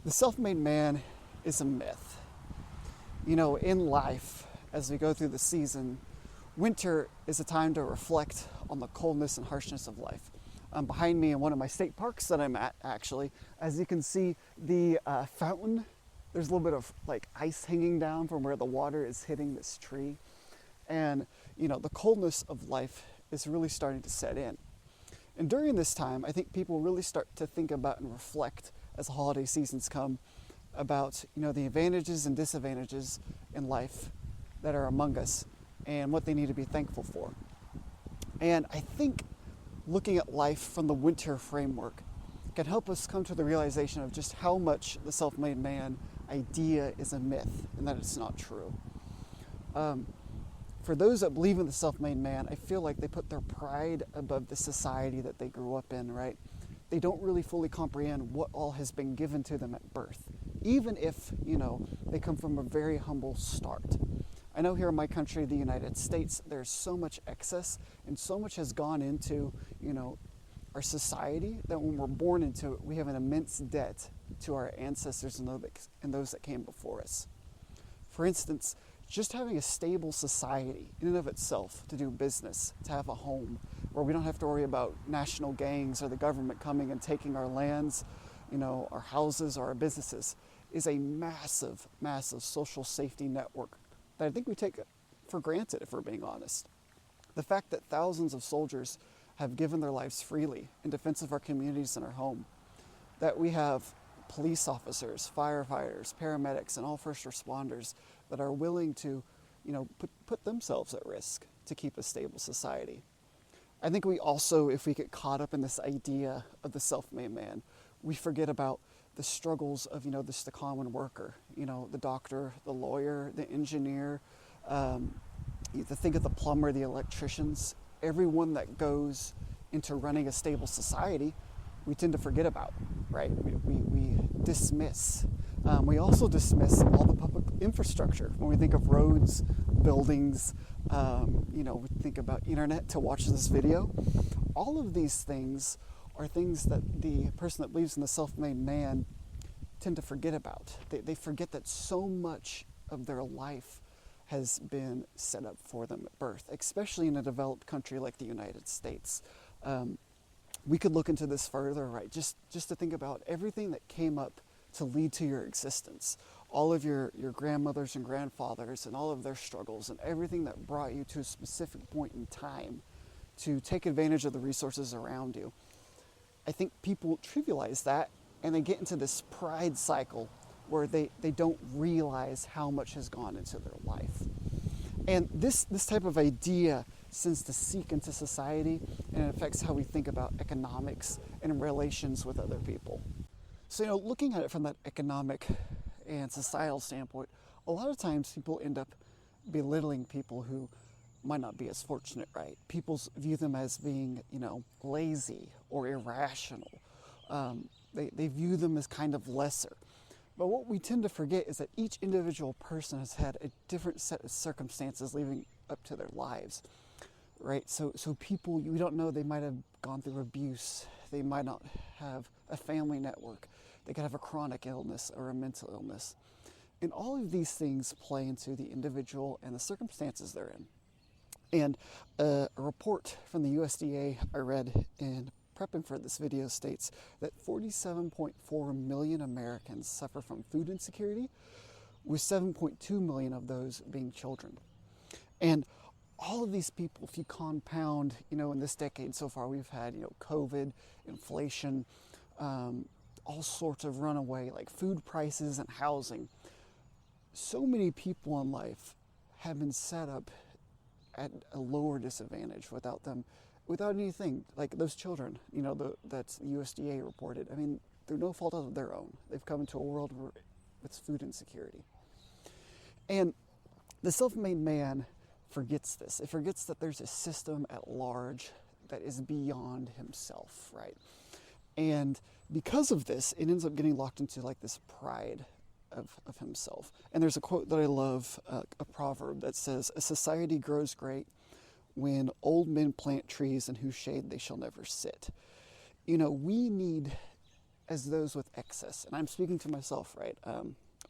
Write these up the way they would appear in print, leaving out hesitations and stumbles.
The self-made man is a myth. You know, in life, as we go through the season, winter is a time to reflect on the coldness and harshness of life. Behind me in one of my state parks that I'm at, actually, as you can see, the fountain, there's a little bit of like ice hanging down from where the water is hitting this tree. And, you know, the coldness of life is really starting to set in. And during this time, I think people really start to think about and reflect as the holiday seasons come about, you know, the advantages and disadvantages in life that are among us and what they need to be thankful for. And I think looking at life from the winter framework can help us come to the realization of just how much the self-made man idea is a myth and that it's not true. For those that believe in the self-made man, I feel like they put their pride above the society that they grew up in, right? They don't really fully comprehend what all has been given to them at birth, even if, you know, they come from a very humble start. I know here in my country, the United States, there's so much excess and so much has gone into, you know, our society that when we're born into it, we have an immense debt to our ancestors and those that came before us. For instance, just having a stable society in and of itself to do business, to have a home where we don't have to worry about national gangs or the government coming and taking our lands, you know, our houses or our businesses, is a massive, massive social safety network that I think we take for granted, if we're being honest. The fact that thousands of soldiers have given their lives freely in defense of our communities and our home, that we have police officers, firefighters, paramedics, and all first responders that are willing to, you know, put themselves at risk to keep a stable society. I think we also, if we get caught up in this idea of the self-made man, we forget about the struggles of, you know, the common worker, you know, the doctor, the lawyer, the engineer, you think of the plumber, the electricians, everyone that goes into running a stable society, we tend to forget about, right? We dismiss. We also dismiss all the public infrastructure. When we think of roads, buildings, you know, we think about internet to watch this video. All of these things are things that the person that believes in the self-made man tend to forget about. They forget that so much of their life has been set up for them at birth, especially in a developed country like the United States. We could look into this further, right? Just to think about everything that came up to lead to your existence. All of your grandmothers and grandfathers and all of their struggles and everything that brought you to a specific point in time to take advantage of the resources around you. I think people trivialize that and they get into this pride cycle where they don't realize how much has gone into their life. And this type of idea tends to seep into society and it affects how we think about economics and relations with other people. So, you know, looking at it from that economic and societal standpoint, a lot of times people end up belittling people who might not be as fortunate, right? People view them as being, you know, lazy or irrational. They view them as kind of lesser. But what we tend to forget is that each individual person has had a different set of circumstances leading up to their lives, right? So people, we don't know, they might have gone through abuse. They might not have a family network. They could have a chronic illness or a mental illness. And all of these things play into the individual and the circumstances they're in. And a report from the USDA I read in prepping for this video states that 47.4 million Americans suffer from food insecurity, with 7.2 million of those being children. And all of these people, if you compound, you know, in this decade so far, we've had, you know, COVID, inflation, all sorts of runaway, like food prices and housing. So many people in life have been set up at a lower disadvantage without anything, like those children, you know, that's USDA reported. I mean, through no fault of their own. They've come into a world where it's food insecurity. And the self-made man forgets this. It forgets that there's a system at large that is beyond himself, right? And because of this, it ends up getting locked into like this pride of himself. And there's a quote that I love, a proverb that says, "A society grows great when old men plant trees in whose shade they shall never sit." You know, we need as those with excess. And I'm speaking to myself, right?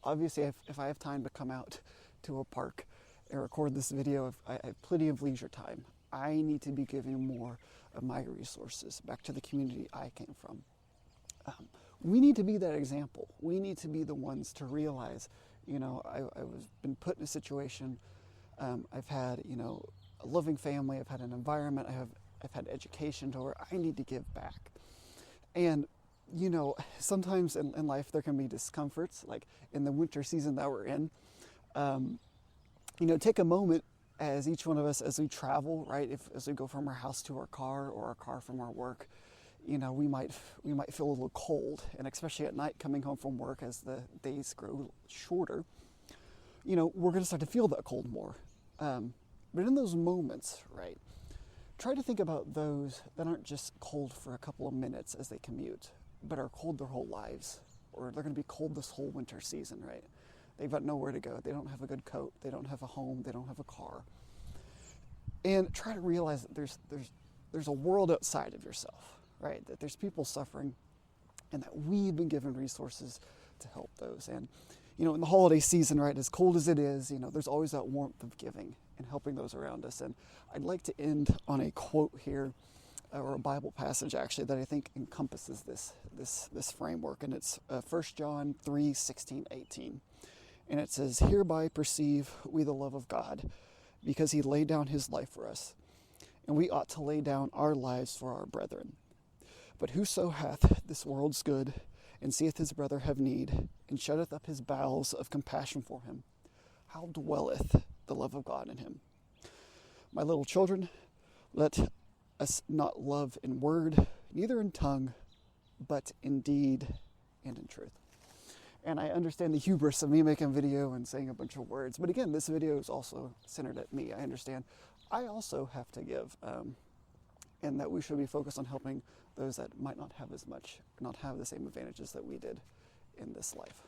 Obviously, if I have time to come out to a park and record this video, if I have plenty of leisure time, I need to be giving more of my resources back to the community I came from. We need to be that example. We need to be the ones to realize, I was been put in a situation. I've had, a loving family. I've had an environment. I've had education to where I need to give back. And, sometimes in life there can be discomforts, like in the winter season that we're in. Take a moment as each one of us, as we travel, right? As we go from our house to our car or our car from our work, we might feel a little cold, and especially at night coming home from work as the days grow shorter, we're going to start to feel that cold more. But in those moments, right, try to think about those that aren't just cold for a couple of minutes as they commute, but are cold their whole lives, or they're going to be cold this whole winter season, right? They've got nowhere to go. They don't have a good coat. They don't have a home. They don't have a car. And try to realize that there's a world outside of yourself, right? That there's people suffering, and that we've been given resources to help those. And, in the holiday season, right, as cold as it is, there's always that warmth of giving and helping those around us. And I'd like to end on a quote here, or a Bible passage actually, that I think encompasses this framework. And it's 1 John 3:16-18. And it says, "Hereby perceive we the love of God, because he laid down his life for us. And we ought to lay down our lives for our brethren. But whoso hath this world's good, and seeth his brother have need, and shutteth up his bowels of compassion for him, how dwelleth the love of God in him? My little children, let us not love in word, neither in tongue, but in deed and in truth." And I understand the hubris of me making a video and saying a bunch of words. But again, this video is also centered at me. I understand I also have to give, and that we should be focused on helping those that might not have as much, not have the same advantages that we did in this life.